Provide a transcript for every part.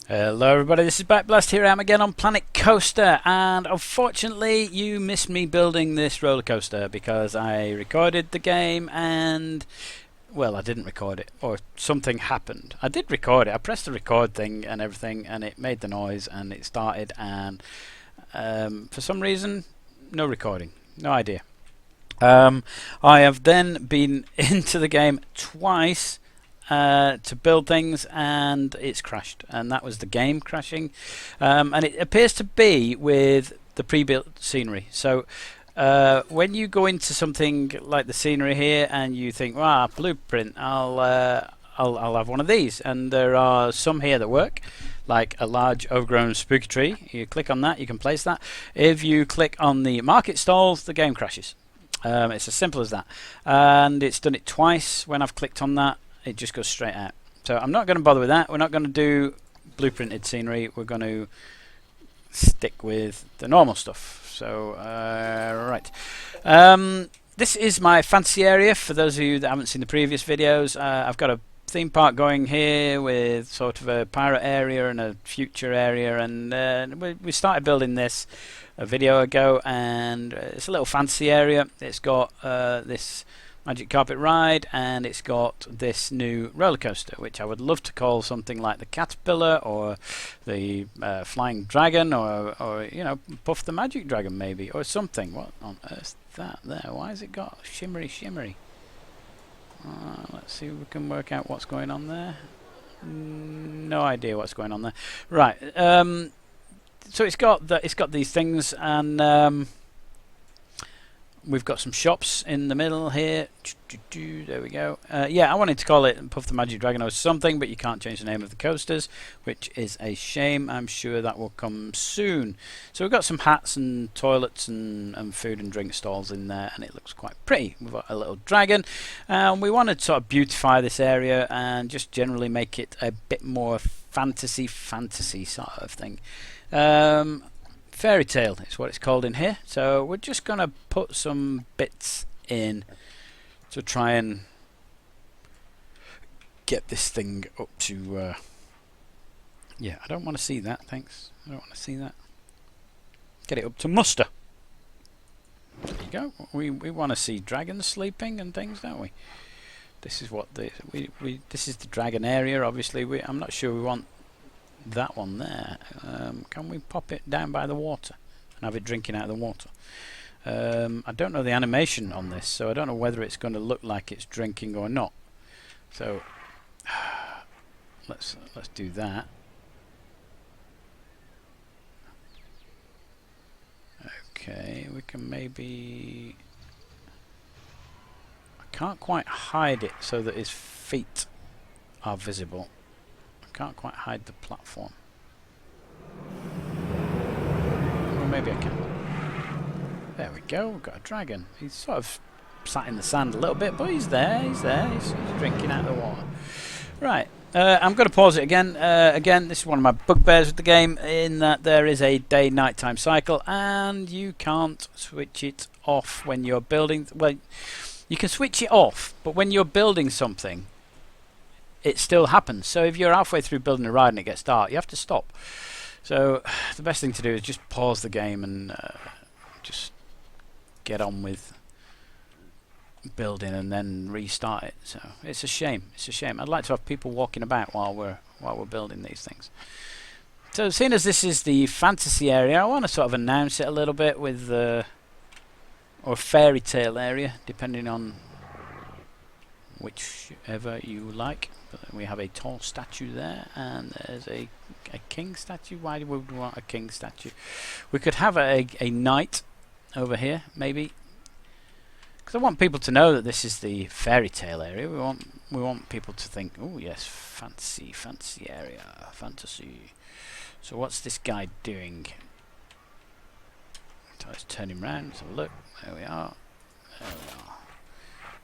Hello everybody, this is Backblast. Here I am again on Planet Coaster, and unfortunately you missed me building this roller coaster because I recorded the game and, well, I didn't record it, or something happened. I did record it, I pressed the record thing and everything and it made the noise and it started, and for some reason, no recording, no idea. I have then been into the game twice to build things, and it's crashed, and that was the game crashing, and it appears to be with the pre-built scenery. So when you go into something like the scenery here and you think, wow, blueprint, I'll have one of these, and there are some here that work, like a large overgrown spooky tree. You click on that, you can place that. If you click on the market stalls, the game crashes. It's as simple as that, and it's done it twice. When I've clicked on that, it just goes straight out. So I'm not going to bother with that. We're not going to do blueprinted scenery. We're going to stick with the normal stuff. So right, this is my fantasy area. For those of you that haven't seen the previous videos, I've got a theme park going here with sort of a pirate area and a future area, and we started building this a video ago, and it's a little fantasy area. It's got this magic carpet ride, and it's got this new roller coaster, which I would love to call something like the Caterpillar or the Flying Dragon, or you know, Puff the Magic Dragon maybe, or something. What on earth is that there? Why has it got shimmery? Let's see if we can work out what's going on there. No idea what's going on there. Right. So it's got these things, and we've got some shops in the middle here. There we go. Yeah, I wanted to call it Puff the Magic Dragon or something, but you can't change the name of the coasters, which is a shame. I'm sure that will come soon. So we've got some hats and toilets and food and drink stalls in there, and it looks quite pretty. We've got a little dragon. We want to sort of beautify this area and just generally make it a bit more fantasy sort of thing. Fairy tale is what it's called in here. So we're just going to put some bits in to try and get this thing up to yeah, I don't want to see that, thanks. I don't want to see that. Get it up to muster. There you go. We want to see dragons sleeping and things, don't we? This is what this is the dragon area. Obviously I'm not sure we want that one there. Can we pop it down by the water and have it drinking out of the water? I don't know the animation on this, so I don't know whether it's going to look like it's drinking or not. So let's do that. Okay, we can maybe, I can't quite hide it so that his feet are visible. Can't quite hide the platform. Or maybe I can. There we go, we've got a dragon. He's sort of sat in the sand a little bit, but he's there, he's drinking out of the water. Right, I'm going to pause it again. Again, this is one of my bugbears with the game, in that there is a day-nighttime cycle, and you can't switch it off when you're building. Well, you can switch it off, but when you're building something, it still happens. So if you're halfway through building a ride and it gets dark, you have to stop. So the best thing to do is just pause the game and just get on with building and then restart it. So it's a shame. It's a shame. I'd like to have people walking about while we're building these things. So seeing as this is the fantasy area, I want to sort of announce it a little bit with or fairy tale area, depending on whichever you like. But we have a tall statue there, and there's a king statue. Why would we want a king statue? We could have a knight over here, maybe, because I want people to know that this is the fairy tale area. We want people to think, oh yes, fancy area, fantasy. So what's this guy doing? So let's turn him round. Let's have a look. There we are. There we are.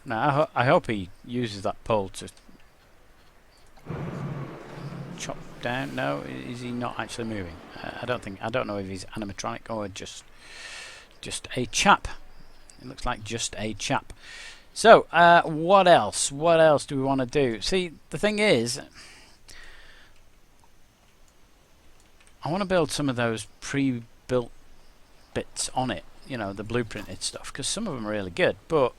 Now I hope he uses that pole to chop down. No, is he not actually moving? I don't know if he's animatronic or just a chap. It looks like just a chap. So what else? What else do we want to do? See, the thing is, I want to build some of those pre-built bits on it, you know, the blueprinted stuff, because some of them are really good, but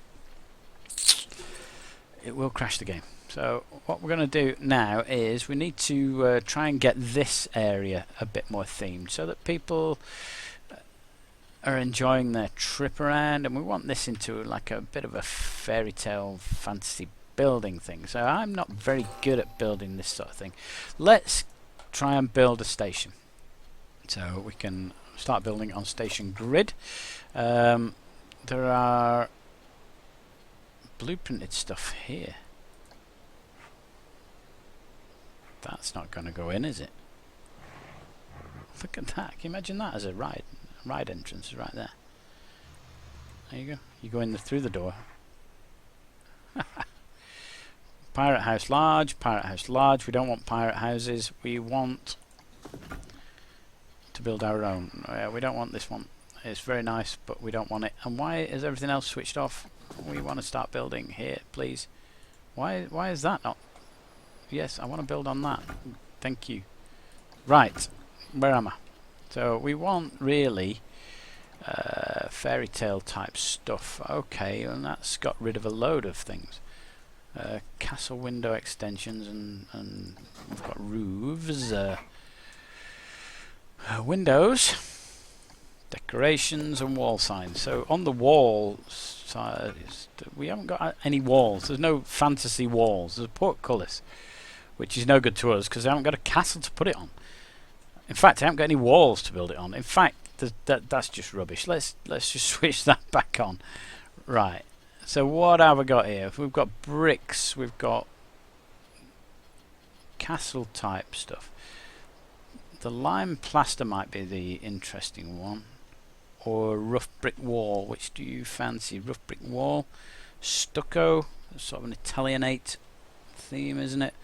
it will crash the game. So what we're going to do now is we need to try and get this area a bit more themed so that people are enjoying their trip around, and we want this into like a bit of a fairy tale fantasy building thing. So I'm not very good at building this sort of thing. Let's try and build a station. So we can start building on station grid. There are blueprinted stuff here. That's not going to go in, is it? Look at that. Can you imagine that as a ride entrance right there? There you go. You go in through the door. Pirate house large, pirate house large. We don't want pirate houses. We want to build our own. We don't want this one. It's very nice, but we don't want it. And why is everything else switched off? We want to start building here, please. Why is that not? Yes, I want to build on that. Thank you. Right, where am I? So we want really fairy tale type stuff. Okay, and that's got rid of a load of things. Castle window extensions, and we've got roofs, windows, decorations, and wall signs. So on the wall side, we haven't got any walls. There's no fantasy walls. There's portcullis, which is no good to us because I haven't got a castle to put it on. In fact, I haven't got any walls to build it on. In fact, that's just rubbish. Let's just switch that back on. Right. So what have we got here? We've got bricks. We've got castle type stuff. The lime plaster might be the interesting one, or rough brick wall. Which do you fancy? Rough brick wall, stucco. Sort of an Italianate theme, isn't it?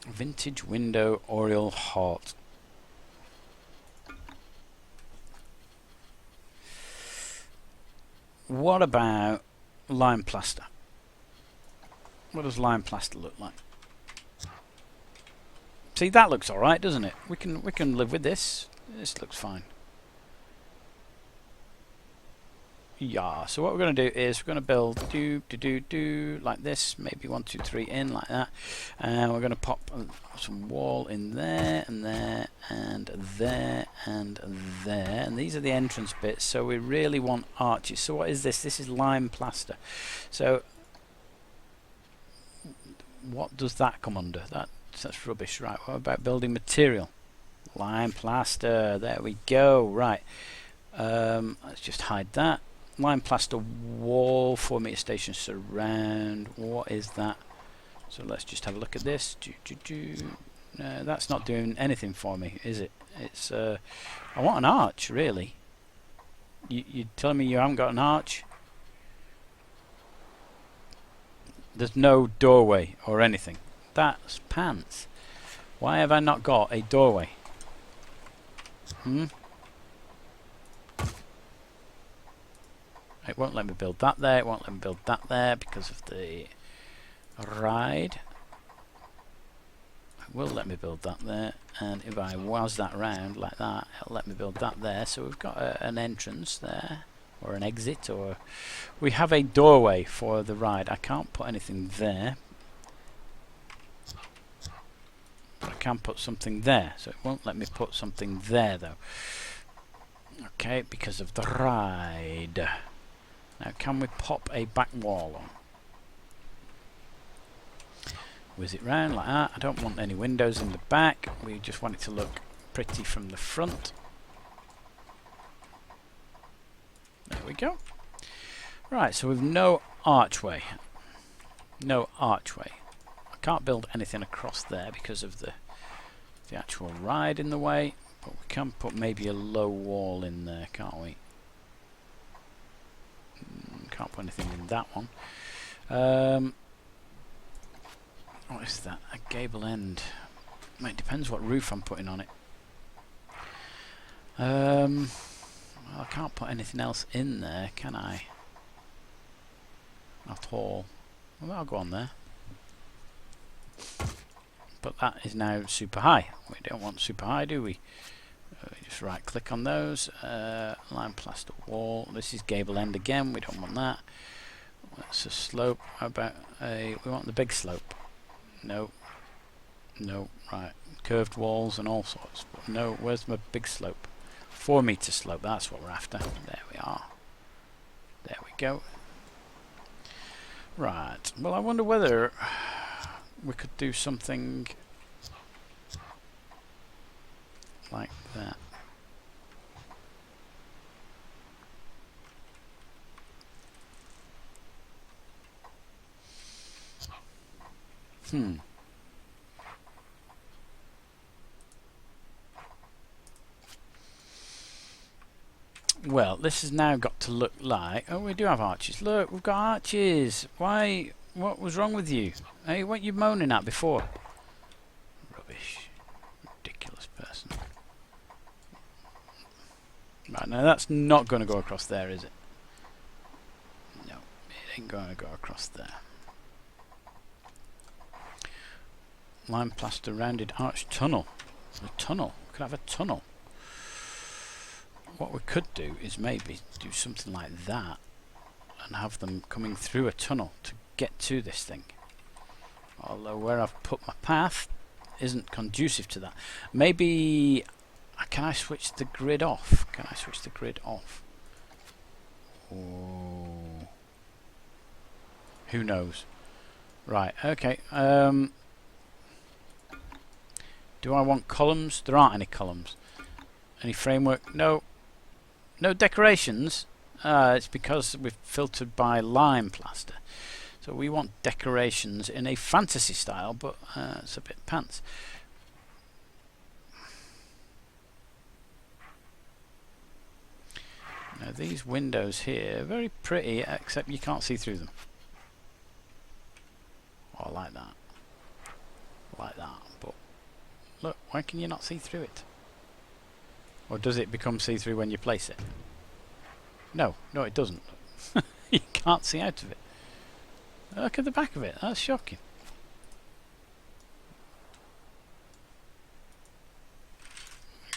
Vintage window, Oriel Halt. What about lime plaster? What does lime plaster look like? See, that looks alright, doesn't it? We can live with this. This looks fine. Yeah, so what we're going to do is we're going to build like this, maybe 1, 2, 3 in like that, and we're going to pop some wall in there and there and there and there, and these are the entrance bits. So we really want arches. So what is this? This is lime plaster. So what does that come under? That's rubbish. Right, what about building material? Lime plaster. There we go. Right, let's just hide that. Lime plaster wall, 4 meter station surround. What is that? So let's just have a look at this. No, that's not doing anything for me, is it? It's I want an arch, really. You telling me you haven't got an arch? There's no doorway or anything. That's pants. Why have I not got a doorway? It won't let me build that there. It won't let me build that there because of the ride. It will let me build that there, and if I was that round like that, it'll let me build that there. So we've got an entrance there, or an exit, or we have a doorway for the ride. I can't put anything there, but I can put something there. So it won't let me put something there though. Okay, because of the ride. Now, can we pop a back wall on? Whiz it round like that. I don't want any windows in the back. We just want it to look pretty from the front. There we go. Right, so we've no archway. No archway. I can't build anything across there because of the actual ride in the way. But we can put maybe a low wall in there, can't we? Can't put anything in that one. What is that? A gable end. It depends what roof I'm putting on it. Well, I can't put anything else in there, can I? At all. Well, I'll go on there. but that is now super high. We don't want super high, do we? Just right click on those. Lime plaster wall. This is gable end again. We don't want that. That's a slope. How about we want the big slope. No. No. Right. Curved walls and all sorts. But no. Where's my big slope? 4 meter slope. That's what we're after. There we are. There we go. Right. Well, I wonder whether we could do something like that. Well, this has now got to look like... Oh, we do have arches. Look, we've got arches. Why? What was wrong with you? Hey, what you moaning at before? Rubbish. Ridiculous person. Right, now that's not going to go across there, is it? No, it ain't going to go across there. Lime plaster rounded arch tunnel. A tunnel. We could have a tunnel. What we could do is maybe do something like that and have them coming through a tunnel to get to this thing. Although where I've put my path isn't conducive to that. Maybe... Can I switch the grid off? Can I switch the grid off? Oh. Who knows? Right, okay. Do I want columns? There aren't any columns. Any framework? No. No decorations? It's because we've filtered by lime plaster. So we want decorations in a fantasy style, but it's a bit pants. Now these windows here are very pretty, except you can't see through them. Oh, I like that. Like that. But look, why can you not see through it? Or does it become see-through when you place it? No, no it doesn't. You can't see out of it. Look at the back of it, that's shocking.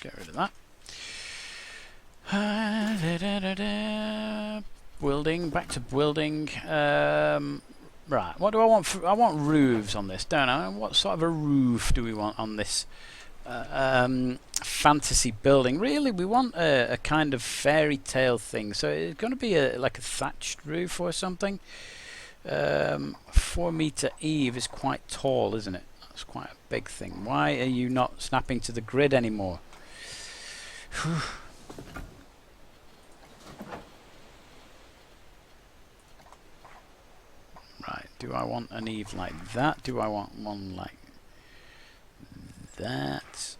Get rid of that. Building, back to building. Right, what do I want? I want roofs on this, don't I? What sort of a roof do we want on this fantasy building? Really, we want a kind of fairy tale thing. So it's going to be like a thatched roof or something. 4 meter eave is quite tall, isn't it? That's quite a big thing. Why are you not snapping to the grid anymore? Right, do I want an eave like that? Do I want one like that?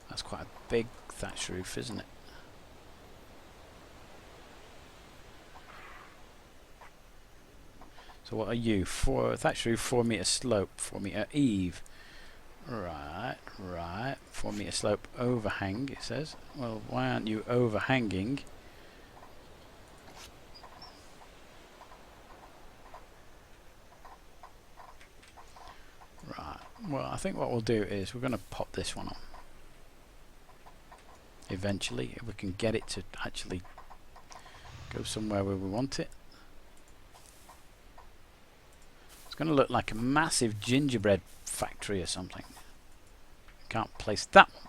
That's quite a big thatch roof, isn't it? So what are you? Thatch roof, 4 meter slope, 4 meter eave. Right, right. 4 meter slope overhang, it says. Well, why aren't you overhanging? Right. Well, I think what we'll do is we're going to pop this one on. Eventually, if we can get it to actually go somewhere where we want it. It's going to look like a massive gingerbread factory or something. Can't place that one.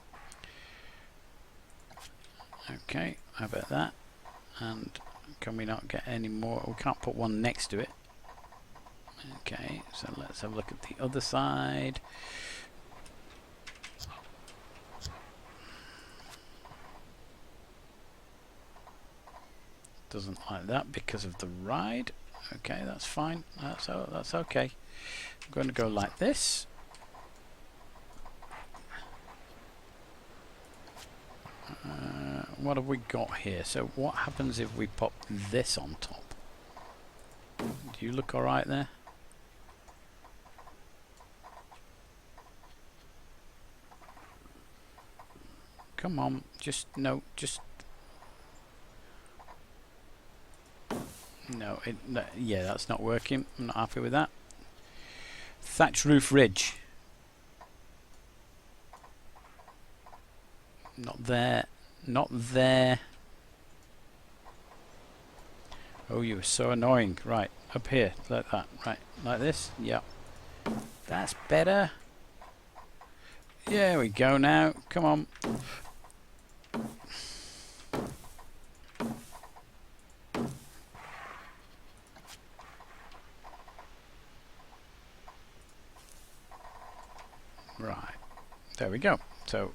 Okay, how about that? And can we not get any more? We can't put one next to it. Okay, so let's have a look at the other side. Doesn't like that because of the ride. Okay, that's fine. That's okay. I'm going to go like this. What have we got here? So what happens if we pop this on top? Do you look alright there? Come on, just no, yeah, that's not working. I'm not happy with that. thatch roof ridge. Not there. Not there. Oh, you are so annoying. Right, up here, like that. Right, like this. Yep. That's better. There we go now. Come on. Right. There we go. So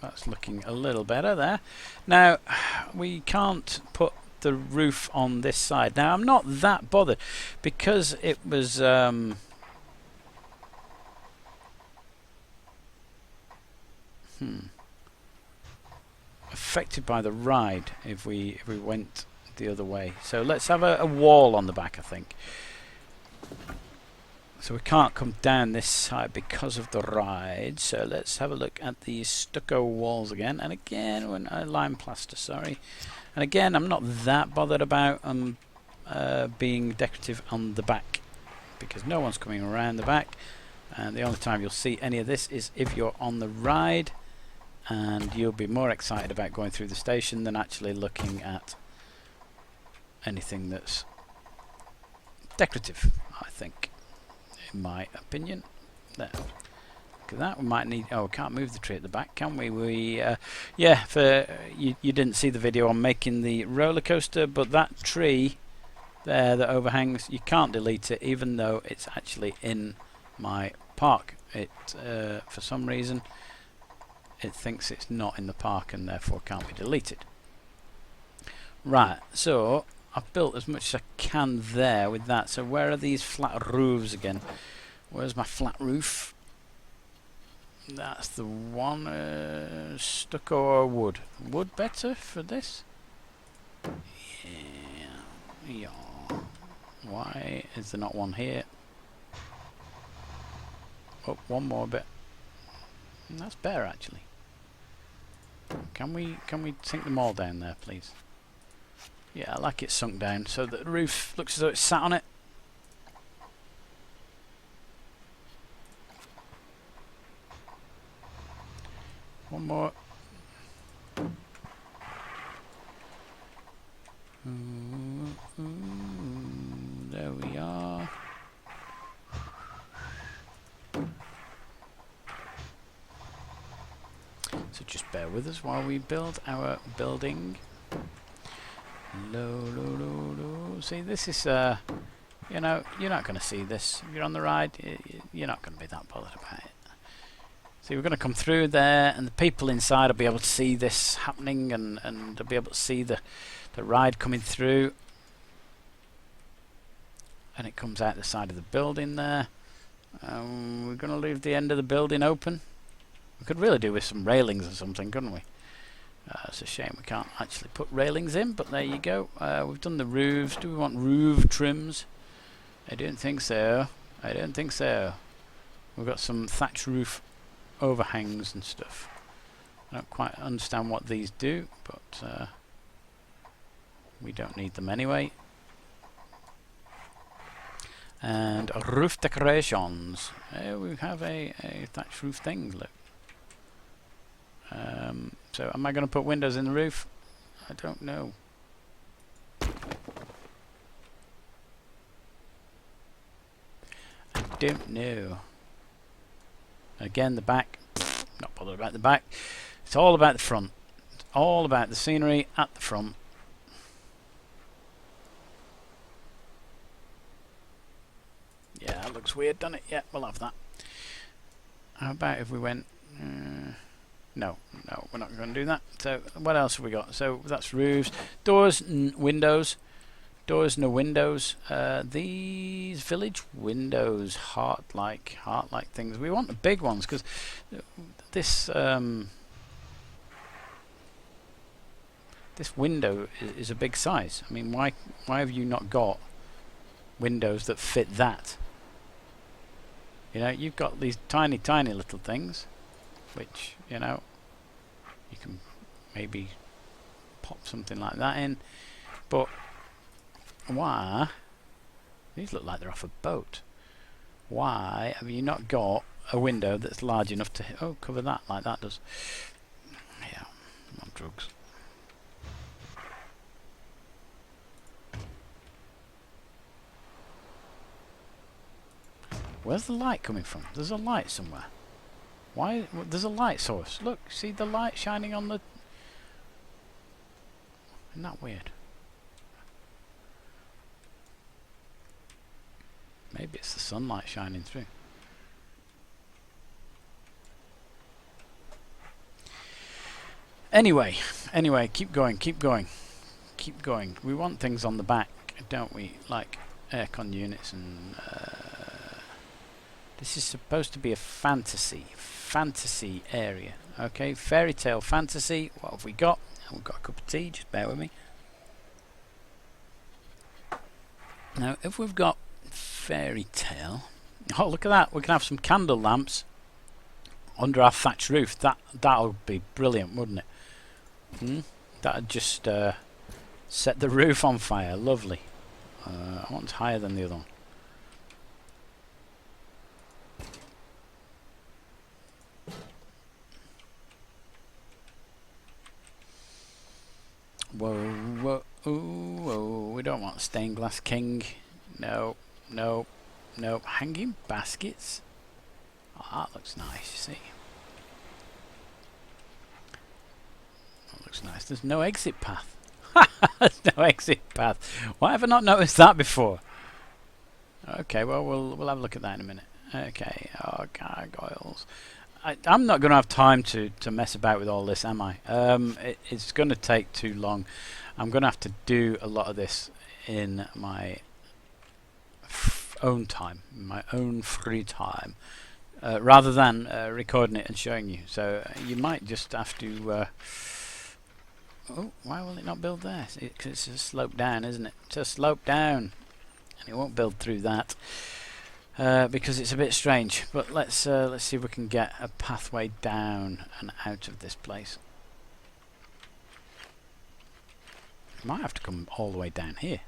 that's looking a little better there. Now, we can't put the roof on this side. Now, I'm not that bothered because it was affected by the ride if we went the other way. So let's have a wall on the back, I think. So we can't come down this side because of the ride. So let's have a look at these stucco walls again. And again, when lime plaster, sorry. And again, I'm not that bothered about being decorative on the back because no one's coming around the back. And the only time you'll see any of this is if you're on the ride, and you'll be more excited about going through the station than actually looking at anything that's decorative, I think, in my opinion. There. Look at that. We might need... Oh, we can't move the tree at the back, can we? Yeah, for you didn't see the video on making the roller coaster, but that tree there that overhangs, you can't delete it, even though it's actually in my park. It, for some reason, it thinks it's not in the park and therefore can't be deleted. Right, so I've built as much as I can there with that. So where are these flat roofs again? Where's my flat roof? That's the one. Stucco or wood? Wood better for this? Yeah. Why is there not one here? Oh, one more bit. That's better actually. Can we sink them all down there, please? Yeah, I like it sunk down so that the roof looks as though it's sat on it. One more. There we are. So just bear with us while we build our building. Low. See, this is, you know, you're not going to see this. If you're on the ride, you're not going to be that bothered about it. See, we're going to come through there, and the people inside will be able to see this happening, and they'll be able to see the ride coming through. And it comes out the side of the building there. We're going to leave the end of the building open. We could really do with some railings or something, couldn't we? It's a shame we can't actually put railings in, but there you go. We've done the roofs. Do we want roof trims? I don't think so. I don't think so. We've got some thatch roof overhangs and stuff. I don't quite understand what these do, but we don't need them anyway. And roof decorations. We have a thatch roof thing, look. So am I going to put windows in the roof? I don't know. I don't know. Again, the back. Not bothered about the back. It's all about the front. It's all about the scenery at the front. Yeah, that looks weird, doesn't it? Yeah, we'll have that. How about if we went... No, we're not going to do that. So what else have we got? So that's roofs, doors, windows. Doors, no windows. These village windows, heart-like things. We want the big ones because this this window is a big size. I mean, why have you not got windows that fit that? You know, you've got these tiny little things, which, you know, you can maybe pop something like that in, but why? These look like they're off a boat. Why have you not got a window that's large enough to cover that like that does? Yeah, I'm on drugs. Where's the light coming from? There's a light somewhere. Why? There's a light source. Look, see the light shining on the... Isn't that weird? Maybe it's the sunlight shining through. Anyway, keep going. We want things on the back, don't we? Like aircon units and... this is supposed to be a fantasy area. Okay, fairy tale fantasy. What have we got? We've got a cup of tea, just bear with me. Now, if we've got fairy tale... Oh, look at that. We can have some candle lamps under our thatched roof. That'll be brilliant, wouldn't it? That'd just set the roof on fire. Lovely. I want it higher than the other one. Whoa, whoa, we don't want stained glass king. No. Hanging baskets. Oh, that looks nice, you see. That looks nice. There's no exit path. There's no exit path. Why have I not noticed that before? Okay, well, we'll have a look at that in a minute. Okay, gargoyles. I'm not going to have time to mess about with all this, am I? It's going to take too long. I'm going to have to do a lot of this in my own time, my own free time, rather than recording it and showing you. So you might just have to... oh, why will it not build there? Because it's a slope down, isn't it? It's a slope down. And it won't build through that. Because it's a bit strange, but let's see if we can get a pathway down and out of this place. Might have to come all the way down here.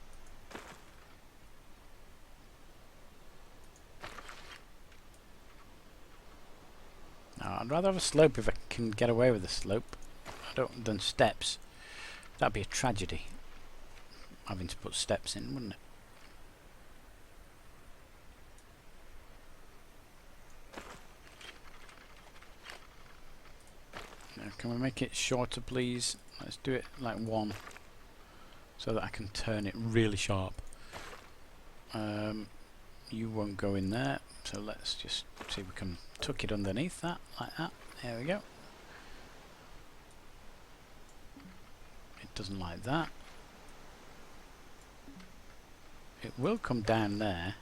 No, I'd rather have a slope if I can get away with a slope. Than steps. That'd be a tragedy. Having to put steps in, wouldn't it? Can we make it shorter, please? Let's do it like 1, so that I can turn it really sharp. You won't go in there, so let's just see if we can tuck it underneath that, like that. There we go. It doesn't like that. It will come down there.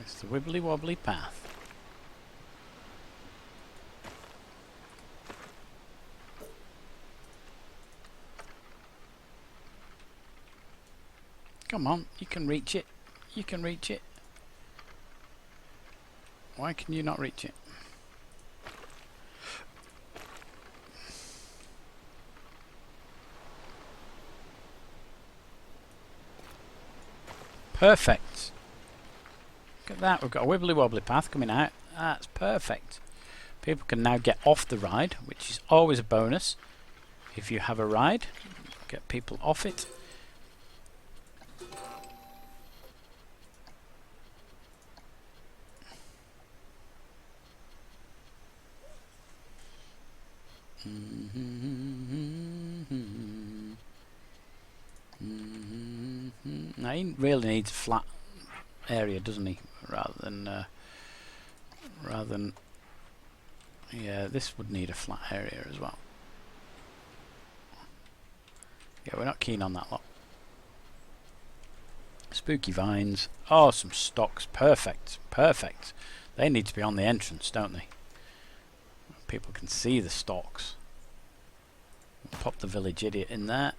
It's the wibbly wobbly path. Come on, you can reach it. You can reach it. Why can you not reach it? Perfect. Look at that, we've got a wibbly wobbly path coming out. That's perfect. People can now get off the ride, which is always a bonus. If you have a ride, get people off it. Now he really needs a flat area, doesn't he? Rather than yeah, this would need a flat area as well. Yeah, we're not keen on that lot. Spooky vines. Oh, some stocks. Perfect. Perfect. They need to be on the entrance, don't they? People can see the stocks. We'll pop the village idiot in there.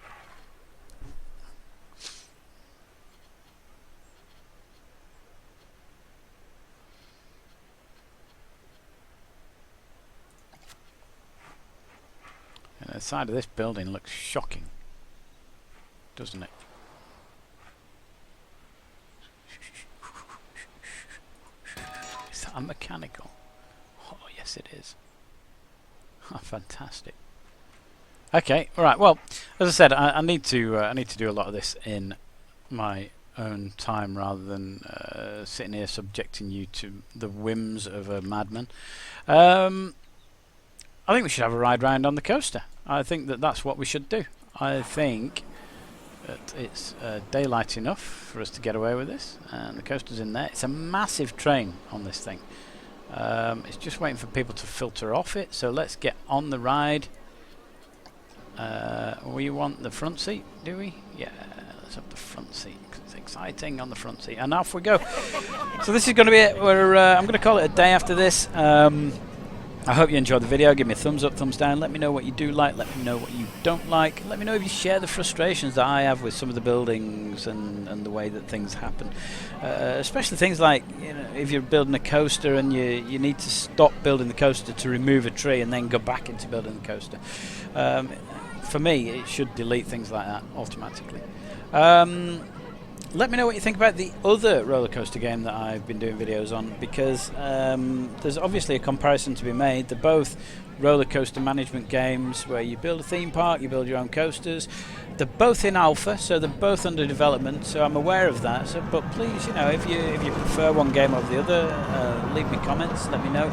The side of this building looks shocking, doesn't it? Is that mechanical? Oh yes it is. Oh, fantastic. Okay, right. Well, as I said, I need to do a lot of this in my own time rather than sitting here subjecting you to the whims of a madman. I think we should have a ride round on the coaster. I think that that's what we should do. I think that it's daylight enough for us to get away with this, and the coaster's in there. It's a massive train on this thing. It's just waiting for people to filter off it, so let's get on the ride. We want the front seat, do we? Yeah, let's have the front seat. It's exciting on the front seat, and off we go. So this is going to be it. I'm going to call it a day after this. I hope you enjoyed the video. Give me a thumbs up, thumbs down. Let me know what you do like. Let me know what you don't like. Let me know if you share the frustrations that I have with some of the buildings and the way that things happen. Especially things like, you know, if you're building a coaster and you need to stop building the coaster to remove a tree and then go back into building the coaster. For me, it should delete things like that automatically. Let me know what you think about the other roller coaster game that I've been doing videos on, because there's obviously a comparison to be made. They're both roller coaster management games where you build a theme park, you build your own coasters. They're both in alpha, so they're both under development, so I'm aware of that. So, but please, you know, if you prefer one game over the other, leave me comments, let me know.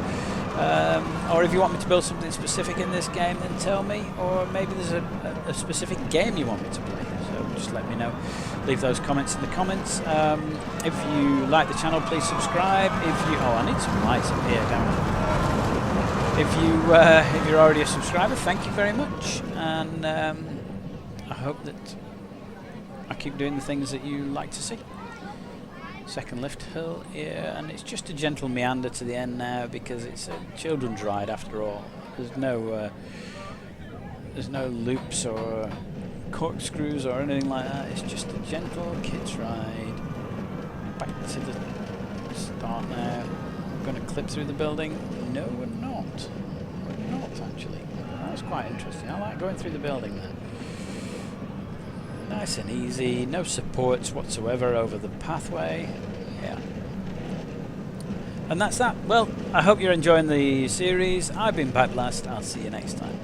Or if you want me to build something specific in this game, then tell me. Or maybe there's a specific game you want me to play, so just let me know. Leave those comments in the comments. If you like the channel, please subscribe. I need some lights up here, don't I? If you're already a subscriber, thank you very much, and I hope that I keep doing the things that you like to see. Second lift hill here, and it's just a gentle meander to the end now because it's a children's ride after all. There's no loops or corkscrews or anything like that. It's just a gentle kids ride. Back to the start now. We're going to clip through the building. No, we're not. We're not actually. That was quite interesting. I like going through the building there. Nice and easy, no supports whatsoever over the pathway. Yeah. And that's that. Well, I hope you're enjoying the series. I've been Bat Blast. I'll see you next time.